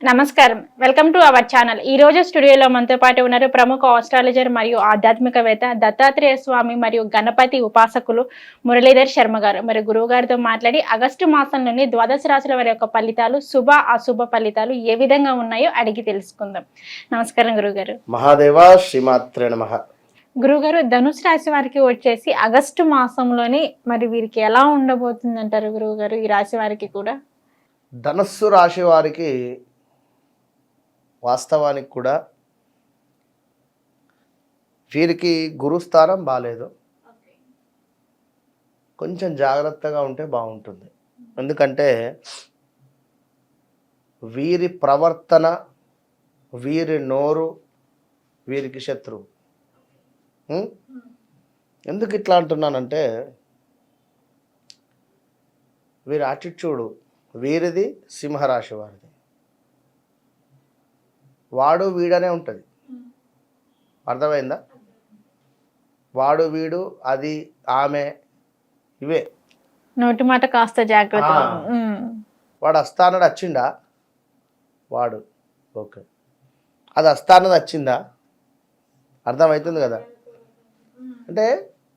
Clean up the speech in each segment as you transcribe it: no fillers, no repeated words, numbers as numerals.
నమస్కారం. Welcome to our channel. ఈ రోజు స్టూడియోలో మనతో పాటు ఉన్నారు ప్రముఖ ఆస్ట్రాలజర్ మరియు ఆధ్యాత్మికవేత్త దత్తాత్రేయ స్వామి మరియు గణపతి ఉపాసకులు మురళీధర్ శర్మ గారు. మరి గురువు గారితో మాట్లాడి ఆగస్టు మాసంలోని ద్వాదశ రాశుల వారి యొక్క ఫలితాలు, శుభ అశుభ ఫలితాలు ఏ విధంగా ఉన్నాయో అడిగి తెలుసుకుందాం. నమస్కారం గురువుగారు. మహాదేవ శ్రీమాత్రే నమః. గురువుగారు, ధనుసు రాశి వారికి వచ్చేసి ఆగస్టు మాసంలోని మరి వీరికి ఎలా ఉండబోతుంది అంటారు గురువుగారు? ఈ రాశి వారికి కూడా ధనస్సు రాశి వారికి వాస్తవానికి కూడా వీరికి గురుస్థానం బాగాలేదు. కొంచెం జాగ్రత్తగా ఉంటే బాగుంటుంది. ఎందుకంటే వీరి ప్రవర్తన, వీరి నోరు వీరికి శత్రువు. ఎందుకు ఇట్లా అంటున్నానంటే వీరి యాటిట్యూడు, వీరిది సింహరాశి వారిది, వాడు వీడనే ఉంటుంది. అర్థమైందా? వాడు వీడు, అది ఆమె, ఇవే నోటి మాట కాస్త జాగ్రత్త. వాడు వస్తానడు వచ్చిందా, వాడు ఓకే, అది వస్తానది వచ్చిందా, అర్థమవుతుంది కదా. అంటే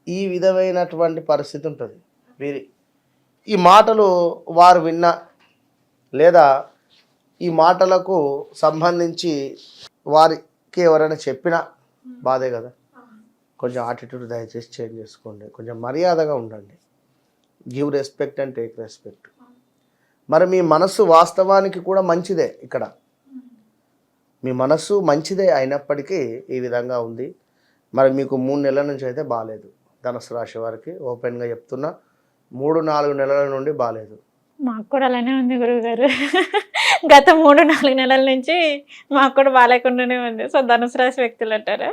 ఈ విధమైనటువంటి పరిస్థితి ఉంటుంది వీరి. ఈ మాటలు వారు విన్నా లేదా ఈ మాటలకు సంబంధించి వారికి ఎవరైనా చెప్పినా బాధే కదా. కొంచెం యాటిట్యూడ్ దయచేసి చేంజ్ చేసుకోండి, కొంచెం మర్యాదగా ఉండండి. Give respect and take respect. మరి మీ మనస్సు వాస్తవానికి కూడా మంచిదే. ఇక్కడ మీ మనస్సు మంచిదే అయినప్పటికీ ఈ విధంగా ఉంది. మరి మీకు 3 నెలల నుంచి అయితే బాగాలేదు. ధనుసు రాశి వారికి ఓపెన్గా చెప్తున్నా, 3-4 నెలల నుండి బాగాలేదు. మాకు కూడా అలానే ఉంది గురువుగారు. గత 3-4 నెలల నుంచి మాకు కూడా బాగాలేకుండానే ఉంది. సో ధనుసు రాశి వ్యక్తులు అంటారా?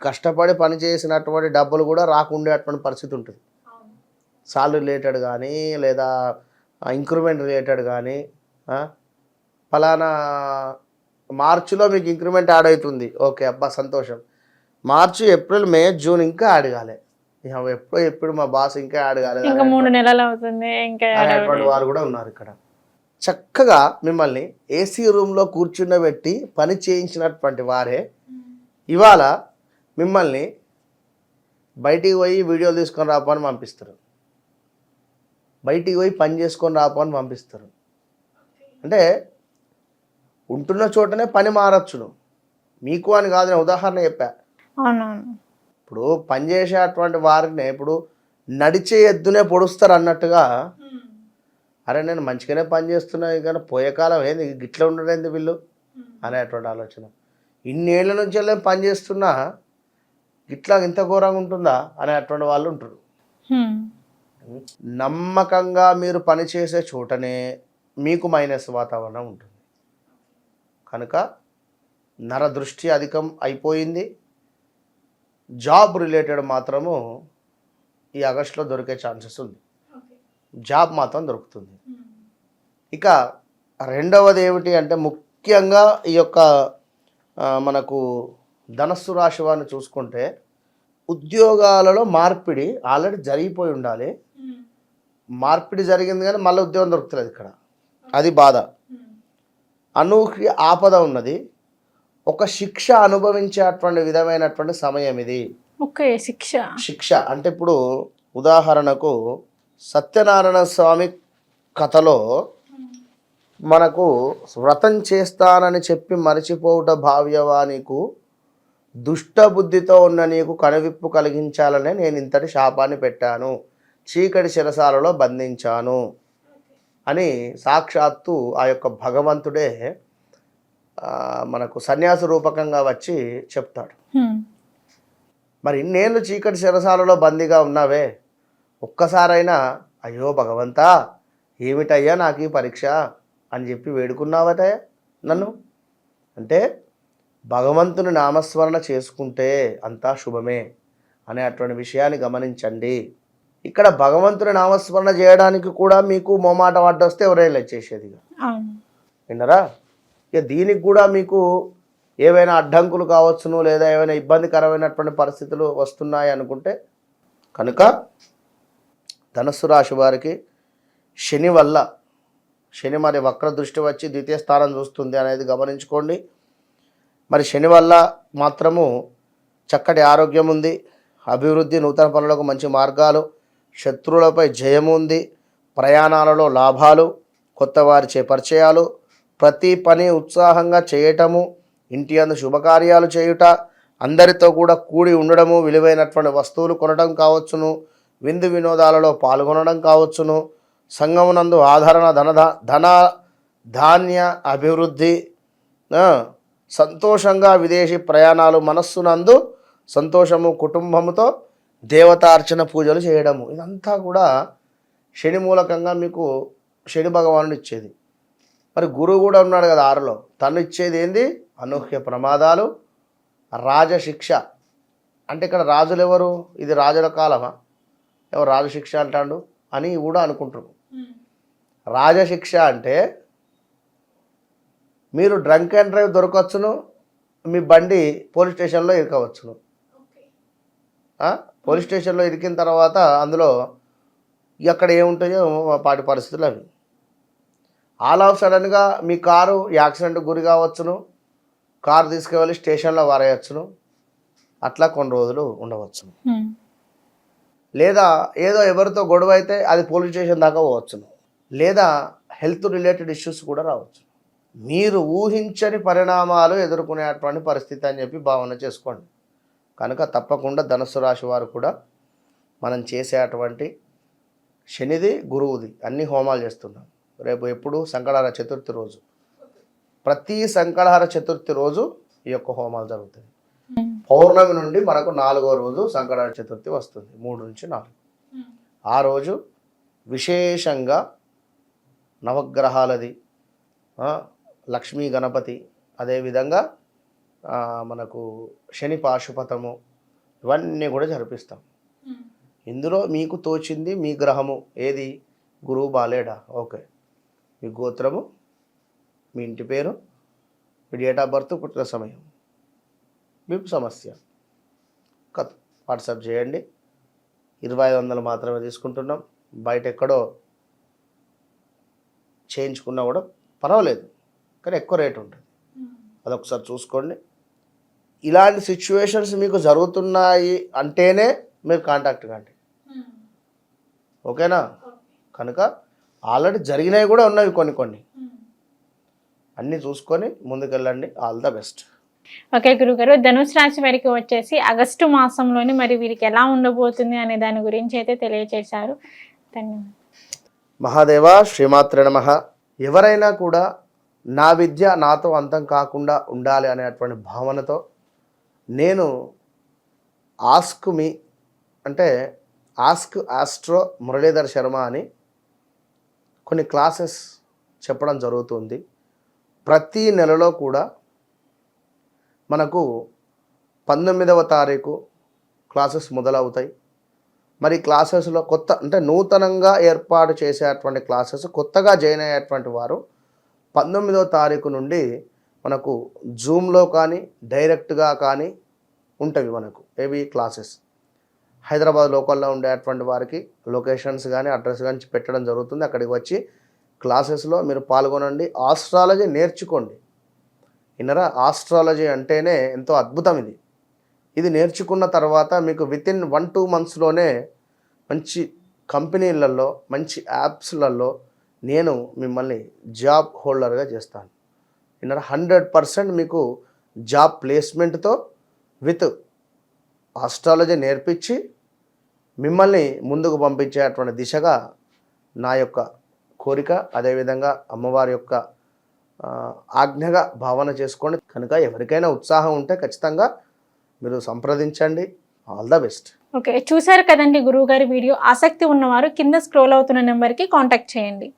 కష్టపడి పని చేసినటువంటి డబ్బులు కూడా రాకుండే అటువంటి పరిస్థితి ఉంటుంది. సాలరీ రిలేటెడ్ కానీ లేదా ఇంక్రిమెంట్ రిలేటెడ్ కానీ, ఫలానా మార్చిలో మీకు ఇంక్రిమెంట్ యాడ్ అవుతుంది, ఓకే అబ్బా సంతోషం. మార్చి, ఏప్రిల్, మే, జూన్ ఇంకా యాడ్ కాలే, ఎప్పుడు మా బాస్ ఇంకా యాడ్ కాలేదు, ఇంకా 3 నెలలు అవుతుంది ఇంకా వారు కూడా ఉన్నారు ఇక్కడ. చక్కగా మిమ్మల్ని ఏసీ రూమ్లో కూర్చుండబెట్టి పని చేయించినటువంటి వారే ఇవాళ మిమ్మల్ని బయటికి పోయి వీడియోలు తీసుకొని రాపని పంపిస్తారు, బయటికి పోయి పని చేసుకొని రాపని పంపిస్తారు. అంటే ఉంటున్న చోటనే పని మారచ్చును, మీకు అని కాదు. నేను ఉదాహరణ చెప్పా. ఇప్పుడు పనిచేసేటువంటి వారిని ఇప్పుడు నడిచే ఎద్దునే పొడుస్తారు అన్నట్టుగా, అరే నేను మంచిగానే పని చేస్తున్నా కానీ పోయే కాలం ఏంది గిట్లా ఉండడేంది వీళ్ళు అనేటువంటి ఆలోచన. ఇన్నేళ్ల నుంచి వెళ్ళి పని చేస్తున్నా గిట్లా ఇంత ఘోరంగా ఉంటుందా అనేటువంటి వాళ్ళు ఉంటారు. నమ్మకంగా మీరు పనిచేసే చోటనే మీకు మైనస్ వాతావరణం ఉంటుంది. కనుక నరదృష్టి అధికం అయిపోయింది. జాబ్ రిలేటెడ్ మాత్రము ఈ ఆగస్టులో దొరికే ఛాన్సెస్ ఉంది. జాబ్ మాత్రం దొరుకుతుంది. ఇక రెండవది ఏమిటి అంటే ముఖ్యంగా ఈ యొక్క మనకు ధనస్సు రాశి వారిని చూసుకుంటే ఉద్యోగాలలో మార్పిడి ఆల్రెడీ జరిగిపోయి ఉండాలి. మార్పిడి జరిగింది కానీ మళ్ళీ ఉద్యోగం దొరుకుతలేదు ఇక్కడ, అది బాధ. అనూహ్య ఆపద ఉన్నది. ఒక శిక్ష అనుభవించేటువంటి విధమైనటువంటి సమయం ఇది. ఓకే, శిక్ష అంటే ఇప్పుడు ఉదాహరణకు సత్యనారాయణ స్వామి కథలో మనకు వ్రతం చేస్తానని చెప్పి మరచిపోవుట భావ్యవా, నీకు దుష్టబుద్ధితో ఉన్న నీకు కనువిప్పు కలిగించాలనే నేను ఇంతటి శాపాన్ని పెట్టాను, చీకటి శిరసాలలో బంధించాను అని సాక్షాత్తు ఆ యొక్క భగవంతుడే మనకు సన్యాస రూపకంగా వచ్చి చెప్తాడు. మరి ఇన్నేళ్ళు చీకటి శిరసాలలో బందీగా ఉన్నావే, ఒక్కసారైనా అయ్యో భగవంతా ఏమిటయ్యా నాకు ఈ పరీక్ష అని చెప్పి వేడుకున్నావట నన్ను. అంటే భగవంతుని నామస్మరణ చేసుకుంటే అంతా శుభమే అనే అటువంటి విషయాన్ని గమనించండి. ఇక్కడ భగవంతుని నామస్మరణ చేయడానికి కూడా మీకు మొమాట వస్తే ఎవరైనా చేసేది విన్నరా. ఇక దీనికి కూడా మీకు ఏవైనా అడ్డంకులు కావచ్చును లేదా ఏమైనా ఇబ్బందికరమైనటువంటి పరిస్థితులు వస్తున్నాయి అనుకుంటే కనుక ధనుస్సు రాశి వారికి శని వల్ల శని మరి వక్ర దృష్టి వచ్చి ద్వితీయ స్థానం చూస్తుంది అనేది గమనించుకోండి. మరి శని వల్ల మాత్రము చక్కటి ఆరోగ్యం ఉంది, అభివృద్ధి, నూతన పనులకు మంచి మార్గాలు, శత్రువులపై జయము ఉంది, ప్రయాణాలలో లాభాలు, కొత్త వారిచే పరిచయాలు, ప్రతి పని ఉత్సాహంగా చేయటము, ఇంటి అందు శుభకార్యాలు చేయుట, అందరితో కూడా కూడి ఉండడము, విలువైనటువంటి వస్తువులు కొనడం కావచ్చును, విందు వినోదాలలో పాల్గొనడం కావచ్చును, సంఘమునందు ఆదరణ, ధన ధాన్య అభివృద్ధి, సంతోషంగా విదేశీ ప్రయాణాలు, మనస్సునందు సంతోషము, కుటుంబముతో దేవతార్చన పూజలు చేయడము, ఇదంతా కూడా శని మూలకంగా మీకు శని భగవానుడు ఇచ్చేది. మరి గురువు కూడా ఉన్నాడు కదా 6లో, తను ఇచ్చేది ఏంది? అనూహ్య ప్రమాదాలు, రాజశిక్ష. అంటే ఇక్కడ రాజులు ఎవరు? ఇది రాజుల కాలమా? ఎవరు రాజశిక్ష అంటాడు అని కూడా అనుకుంటున్నారు. రాజశిక్ష అంటే మీరు డ్రంక్ అండ్ డ్రైవ్ దొరకవచ్చును, మీ బండి పోలీస్ స్టేషన్లో ఇరకవచ్చును. పోలీస్ స్టేషన్లో ఇరికిన తర్వాత అందులో ఎక్కడ ఏముంటాయో పాటి పరిస్థితులు అవి. ఆల్ ఆఫ్ సడన్గా మీ కారు యాక్సిడెంట్కి గురి కావచ్చును, కారు తీసుకువెళ్ళి స్టేషన్లో వారేయచ్చును, అట్లా కొన్ని రోజులు ఉండవచ్చును. లేదా ఏదో ఎవరితో గొడవ అయితే అది పోలీస్ స్టేషన్ దాకా పోవచ్చును. లేదా హెల్త్ రిలేటెడ్ ఇష్యూస్ కూడా రావచ్చు. మీరు ఊహించని పరిణామాలు ఎదుర్కొనేటువంటి పరిస్థితి అని చెప్పి భావన చేసుకోండి. కనుక తప్పకుండా ధనుస్సు రాశి వారు కూడా మనం చేసేటువంటి శనిది, గురువుది అన్ని హోమాలు చేస్తున్నాం. రేపు ఎప్పుడు సంకటహర చతుర్థి రోజు, ప్రతి సంకటహర చతుర్థి రోజు ఈ యొక్క హోమాలు జరుగుతాయి. పౌర్ణమి నుండి మనకు 4వ రోజు సంకటహర చతుర్థి వస్తుంది, 3 నుంచి 4. ఆ రోజు విశేషంగా నవగ్రహాలది, లక్ష్మీ గణపతి, అదేవిధంగా మనకు శని పాశుపతము, ఇవన్నీ కూడా జరిపిస్తాం. ఇందులో మీకు తోచింది మీ గ్రహము ఏది? గురువు బాలేడా? ఓకే, మీ గోత్రము, మీ ఇంటి పేరు, మీ డేట్ ఆఫ్ బర్త్, పుట్టిన సమయం, మీకు సమస్య కథ వాట్సాప్ చేయండి. 2500 మాత్రమే తీసుకుంటున్నాం. బయట ఎక్కడో చేయించుకున్నా కూడా పర్వాలేదు, కానీ ఎక్కువ రేటు ఉంటుంది. అదొకసారి చూసుకోండి. ఇలాంటి సిచ్యువేషన్స్ మీకు జరుగుతున్నాయి అంటేనే మీరు కాంటాక్ట్ కాండి, ఓకేనా? కనుక ఆల్రెడీ జరిగినవి కూడా ఉన్నవి కొన్ని అన్నీ చూసుకొని ముందుకెళ్ళండి. All the best. ఓకే గురుగారు, ధనుసు రాశి వారికి వచ్చేసి ఆగస్టు మాసంలోని మరి వీరికి ఎలా ఉండబోతుంది అనే దాని గురించి అయితే తెలియజేశారు. ధన్యవాదాలు. మహాదేవ శ్రీమాత్రే నమః. ఎవరైనా కూడా నా విద్య నాతో అంతం కాకుండా ఉండాలి అనేటువంటి భావనతో నేను ఆస్క్ మీ అంటే ఆస్క్ ఆస్ట్రో మురళీధర్ శర్మ అని కొన్ని క్లాసెస్ చెప్పడం జరుగుతుంది. ప్రతి నెలలో కూడా మనకు 19వ తారీఖు క్లాసెస్ మొదలవుతాయి. మరి క్లాసెస్లో కొత్త అంటే నూతనంగా ఏర్పాటు చేసేటువంటి క్లాసెస్, కొత్తగా జాయిన్ అయ్యేటువంటి వారు 19వ తారీఖు నుండి మనకు జూమ్లో కానీ డైరెక్ట్గా కానీ ఉంటవి మనకు ఏవి క్లాసెస్. హైదరాబాద్ లోకల్లో ఉండేటువంటి వారికి లొకేషన్స్ కానీ అడ్రస్ కానీ పెట్టడం జరుగుతుంది. అక్కడికి వచ్చి క్లాసెస్లో మీరు పాల్గొనండి, ఆస్ట్రాలజీ నేర్చుకోండి. ఇన్నరా ఆస్ట్రాలజీ అంటేనే ఎంతో అద్భుతం. ఇది నేర్చుకున్న తర్వాత మీకు వితిన్ 1-2 మంత్స్లోనే మంచి కంపెనీలలో, మంచి యాప్స్లలో నేను మిమ్మల్ని జాబ్ హోల్డర్గా చేస్తాను. ఇన్నరా 100% మీకు జాబ్ ప్లేస్మెంట్తో విత్ ఆస్ట్రాలజీ నేర్పించి మిమ్మల్ని ముందుకు పంపించేటువంటి దిశగా నా యొక్క కోరిక. అదేవిధంగా అమ్మవారి యొక్క ఆజ్ఞగా భావన చేసుకోండి. కనుక ఎవరికైనా ఉత్సాహం ఉంటే ఖచ్చితంగా మీరు సంప్రదించండి. All the best. ఓకే, చూసారు కదండి గురువు గారి వీడియో. ఆసక్తి ఉన్నవారు కింద స్క్రోల్ అవుతున్న నెంబర్కి కాంటాక్ట్ చేయండి.